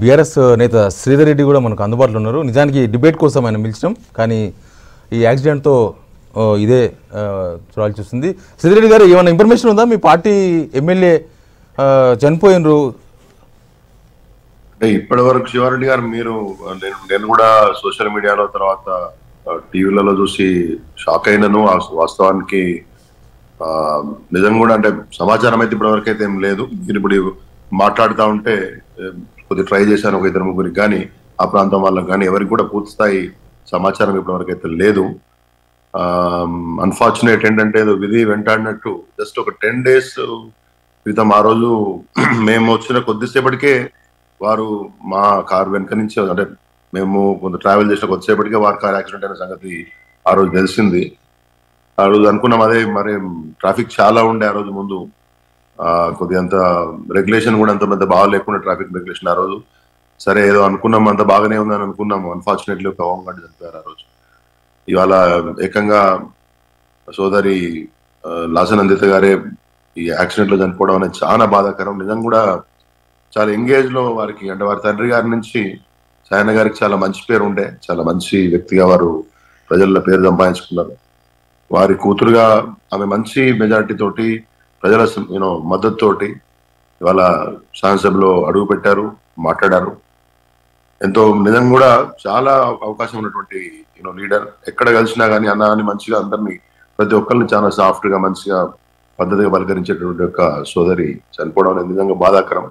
BRS నేత శ్రీధర్ రెడ్డి కూడా మనకు అందుబాటులో ఉన్నారు. నిజానికి డిబేట్ కోసం ఆయన పిలిచినాం, కానీ ఈ యాక్సిడెంట్తో ఇదే చూడాల్సి వస్తుంది. శ్రీధర్ రెడ్డి గారు, ఏమైనా ఇన్ఫర్మేషన్ ఉందా? మీ పార్టీ ఎమ్మెల్యే చనిపోయినరు అంటే ఇప్పటి వరకు శివారెడ్డి గారు, మీరు నేను కూడా సోషల్ మీడియాలో తర్వాత టీవీలలో చూసి షాక్ అయినను. వాస్తవానికి నిజంగా కూడా అంటే సమాచారం అయితే ఇప్పటి వరకు అయితే ఏం లేదు. మీరు ఇప్పుడు మాట్లాడుతూ ఉంటే కొద్దిగా ట్రై చేశాను ఒక ఇద్దరు ముగ్గురికి, కానీ ఆ ప్రాంతం వాళ్ళకి కానీ ఎవరికి కూడా పూర్తి స్థాయి సమాచారం ఇప్పటి వరకు అయితే లేదు. అన్ఫార్చునేట్ ఏంటంటే విధి వెంటాడినట్టు జస్ట్ ఒక 10 days క్రితం ఆ రోజు మేము వచ్చిన కొద్దిసేపటికే వారు మా కారు వెనుక నుంచి, అంటే మేము కొంత ట్రావెల్ చేసిన కొద్దిసేపటికే వారి కార్ యాక్సిడెంట్ అయిన సంగతి ఆ రోజు తెలిసింది. ఆ రోజు అనుకున్నాం అదే, మరి ట్రాఫిక్ చాలా ఉండే ఆ రోజు ముందు, కొద్దిగా అంత రెగ్యులేషన్ కూడా అంత పెద్ద బాగా లేకుండా ట్రాఫిక్ రెగ్యులేషన్ ఆ రోజు. సరే ఏదో అనుకున్నాం, అంత బాగానే ఉందని అనుకున్నాము. అన్ఫార్చునేట్లీ ఒక హోంగార్డ్ చనిపోయారు ఆ రోజు. ఇవాళ ఏకంగా సోదరి లాసనందిత గారే ఈ యాక్సిడెంట్ లో చనిపోవడం అనేది చాలా బాధాకరం. నిజంగా కూడా చాలా ఎంగేజ్ లో వారికి, అంటే వారి తండ్రి గారి నుంచి సాయన్న గారికి చాలా మంచి పేరు ఉండే, చాలా మంచి వ్యక్తిగా వారు ప్రజల్లో పేరు సంపాదించుకున్నారు. వారి కూతురుగా ఆమె మంచి మెజారిటీ తోటి, ప్రజల మద్దతు తోటి ఇవాళ శాసనసభలో అడుగు పెట్టారు, మాట్లాడారు. ఎంతో నిజంగా కూడా చాలా అవకాశం ఉన్నటువంటి లీడర్. ఎక్కడ కలిసినా కానీ అన్న అని మంచిగా అందరినీ, ప్రతి ఒక్కరిని చాలా సాఫ్ట్ గా మంచిగా పద్ధతిగా పలకరించేటువంటి ఒక సోదరి చనిపోవడం అనేది నిజంగా బాధాకరం.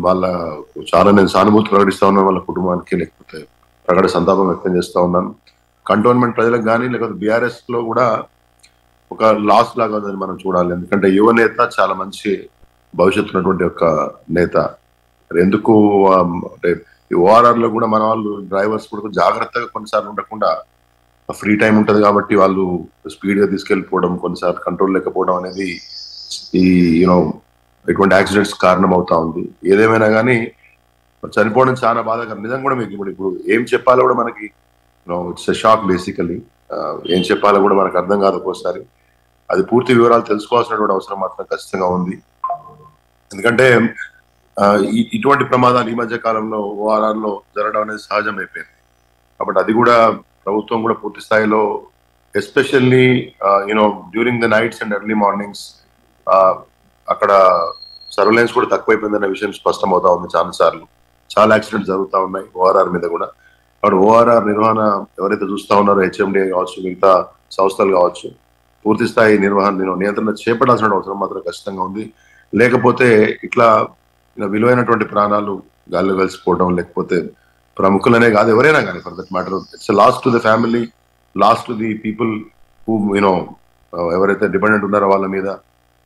వాళ్ళ చాలా నేను సానుభూతి ప్రకటిస్తా ఉన్నాను వాళ్ళ కుటుంబానికి, లేకపోతే ప్రకట సంతాపం వ్యక్తం చేస్తా ఉన్నాను. కంటోన్మెంట్ ప్రజలకు కానీ, లేకపోతే బీఆర్ఎస్ లో కూడా ఒక లాస్ లాగా ఉందని మనం చూడాలి. ఎందుకంటే యువ నేత, చాలా మంచి భవిష్యత్తు ఉన్నటువంటి ఒక నేత. ఎందుకు అంటే ఈ ఓఆర్ఆర్ లో కూడా మన వాళ్ళు డ్రైవర్స్ కూడా జాగ్రత్తగా కొన్నిసార్లు ఉండకుండా, ఫ్రీ టైం ఉంటది కాబట్టి వాళ్ళు స్పీడ్ గా తీసుకెళ్లిపోవడం, కొన్నిసార్లు కంట్రోల్ లేకపోవడం అనేది ఈ ఇటువంటి యాక్సిడెంట్స్ కారణం అవుతా ఉంది. ఏదేమైనా కానీ చనిపోవడం చాలా బాధాకరం. నిజంగా కూడా మీకు ఇప్పుడు ఏం చెప్పాలో కూడా మనకి ఇట్స్ షాక్ బేసికలీ. ఏం చెప్పాలో కూడా మనకు అర్థం కాదు ఒక్కోసారి. అది పూర్తి వివరాలు తెలుసుకోవాల్సినటువంటి అవసరం మాత్రం ఖచ్చితంగా ఉంది. ఎందుకంటే ఇటువంటి ప్రమాదాలు ఈ మధ్య కాలంలో ఓఆర్ఆర్ లో జరగడం అనేది సహజం అయిపోయింది. కాబట్టి అది కూడా ప్రభుత్వం కూడా పూర్తి స్థాయిలో, especially during the nights and early mornings అక్కడ సర్వేలెన్స్ కూడా తక్కువైపోయిందనే విషయం స్పష్టం అవుతా ఉంది. చాలా యాక్సిడెంట్స్ జరుగుతూ ఉన్నాయి ఓఆర్ఆర్ మీద కూడా. కాబట్టి ఓఆర్ఆర్ నిర్వహణ ఎవరైతే చూస్తా ఉన్నారో, హెచ్ఎండి కావచ్చు, మిగతా సంస్థలు కావచ్చు, పూర్తి స్థాయి నియంత్రణ చేపట్టాల్సిన అవసరం మాత్రం ఖచ్చితంగా ఉంది. లేకపోతే ఇట్లా విలువైనటువంటి ప్రాణాలు గాల్లో కలిసిపోవడం, లేకపోతే ప్రముఖులనే కాదు ఎవరైనా కానీ for that matter, it's loss to the family, loss to the people who ఎవరైతే డిపెండెంట్ ఉన్నారో వాళ్ళ మీద.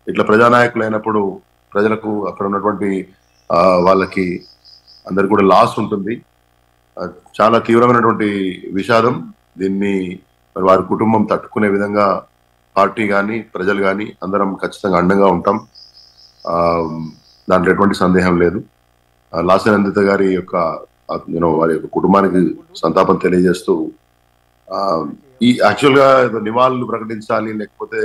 ఇట్లా ప్రజానాయకులు అయినప్పుడు ప్రజలకు, అక్కడ ఉన్నటువంటి వాళ్ళకి అందరికి కూడా లాస్ ఉంటుంది. చాలా తీవ్రమైనటువంటి విషాదం. దీన్ని వారి కుటుంబం తట్టుకునే విధంగా పార్టీ కానీ, ప్రజలు కానీ అందరం ఖచ్చితంగా అండగా ఉంటాం. దాంట్లో ఎటువంటి సందేహం లేదు. లాసనందిత గారి యొక్క వారి యొక్క కుటుంబానికి సంతాపం తెలియజేస్తూ, ఈ యాక్చువల్ గా నివాళులు ప్రకటించాలి లేకపోతే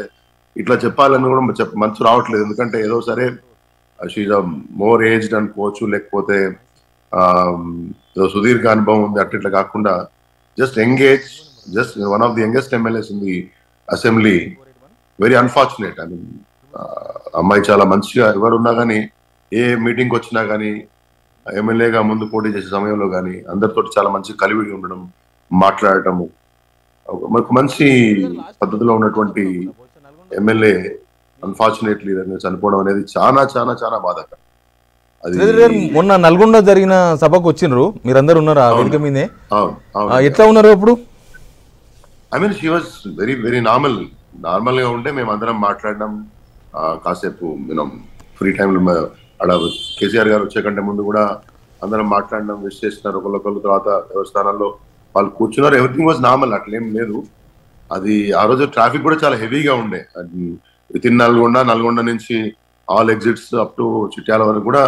ఇట్లా చెప్పాలని కూడా మనసు రావట్లేదు. ఎందుకంటే ఏదో సరే షీజ్ మోర్ ఏజ్డ్ అనుకోవచ్చు, లేకపోతే ఏదో సుదీర్ఘ అనుభవం ఉంది, అట్లా కాకుండా just engage, just one of the youngest MLAs in the assembly. Very unfortunate. I mean అమ్మాయి చాలా మంచిగా, ఎవరున్నా కానీ, ఏ మీటింగ్ వచ్చినా కానీ, ఎమ్మెల్యేగా ముందు పోటీ చేసే సమయంలో కానీ అందరితో చాలా మంచి కలివిడి ఉండడం, మాట్లాడటము, మనకు మంచి పద్ధతిలో ఉన్నటువంటి ఎమ్మెల్యే అన్ఫార్చునేట్లీ చనిపోవడం అనేది చాలా చాలా చాలా బాధాకరం. మొన్న నల్గొండ జరిగిన సభకు వచ్చిండ్రు, మీరందరూ ఉన్నారు ఆ వేదిక మీదే. ఎట్లా ఉన్నారు అప్పుడు? I mean she was very very normal గా ఉంటే మేము అందరం మాట్లాడడం, కాసేపు ఫ్రీ టైంలో అక్కడ కేసీఆర్ గారు వచ్చే కంటే ముందు కూడా అందరం మాట్లాడడం, విష్ చేస్తున్నారు ఒకళ్ళొకళ్ళు. తర్వాత ఎవరి స్థానాల్లో వాళ్ళు కూర్చున్నారు. ఎవ్రీథింగ్ వాజ్ నార్మల్, అట్లేం లేదు. అది ఆ రోజు ట్రాఫిక్ కూడా చాలా హెవీగా ఉండే. విత్ ఇన్ నల్గొండ నుంచి all exits up to Chityala వరకు కూడా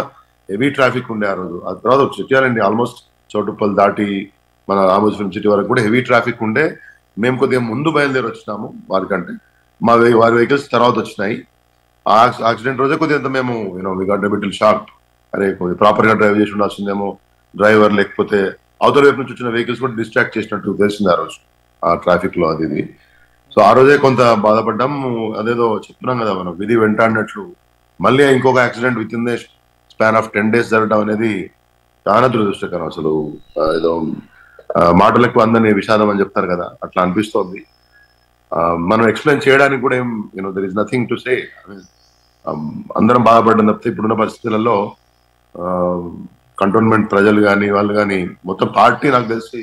హెవీ ట్రాఫిక్ ఉండే ఆ రోజు. ఆ తర్వాత చిట్యాలండి ఆల్మోస్ట్ చౌటుప్పల్ దాటి మన రామోజీఫిల్మ్ సిటీ వరకు కూడా హెవీ ట్రాఫిక్ ఉండే. మేము కొద్దిగా ముందు బయలుదేరి వచ్చినాము వారికంటే, వారి వెహికల్స్ తర్వాత వచ్చినాయి. ఆ యాక్సిడెంట్ రోజే కొద్దిగా మేము we got a bit shocked. అరే ప్రాపర్ గా డ్రైవ్ చేసి ఉండాల్సిందేమో డ్రైవర్, లేకపోతే అవతల వైపు నుంచి వచ్చిన వెహికల్స్ కూడా డిస్ట్రాక్ట్ చేసినట్టు తెలిసింది ఆ రోజు ఆ ట్రాఫిక్ లో అది ఇది. సో ఆ రోజే కొంత బాధపడ్డాం. అదేదో చెప్తున్నాం కదా మనం, విధి వెంటాడినట్లు మళ్ళీ ఇంకొక accident with in the span of 10 days జరగడం అనేది చాలా దురదృష్టకరం. అసలు ఏదో మాటలకు అందని విషాదం అని చెప్తారు కదా, అట్లా అనిపిస్తోంది. మనం ఎక్స్ప్లెయిన్ చేయడానికి కూడా ఏం there is nothing to say. అందరం బాధపడ్డం తప్పితే ఇప్పుడున్న పరిస్థితులలో కంటోన్మెంట్ ప్రజలు కానీ వాళ్ళు కానీ మొత్తం పార్టీ నాకు తెలిసి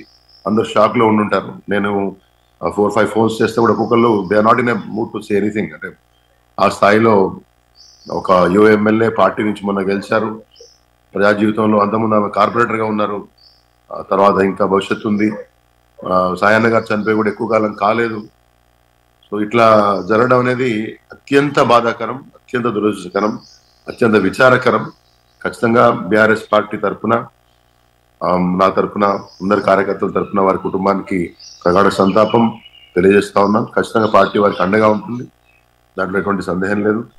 అందరు షాక్ లో ఉండుంటారు. నేను 4-5 ఫోన్స్ చేస్తే కూడా ఒక్కొక్కళ్ళు they are not in a mood to say anything. అంటే ఆ స్థాయిలో ఒక యుఎంఎల్ఏ పార్టీ నుంచి మొన్న గెలిచారు. ప్రజా జీవితంలో అంతకుముందు ఆమె కార్పొరేటర్ గా ఉన్నారు. తర్వాత ఇంకా భవిష్యత్తు ఉంది. సాయన్న గారు చనిపోయి కూడా ఎక్కువ కాలం కాలేదు. సో ఇట్లా జరగడం అనేది అత్యంత బాధాకరం, అత్యంత దురదృష్టకరం, అత్యంత విచారకరం. ఖచ్చితంగా బీఆర్ఎస్ పార్టీ తరఫున, నా తరఫున, అందరి కార్యకర్తల తరఫున వారి కుటుంబానికి ప్రగాఢ సంతాపం తెలియజేస్తా ఉన్నాం. ఖచ్చితంగా పార్టీ వారికి అండగా ఉంటుంది, దాంట్లో ఎటువంటి సందేహం లేదు.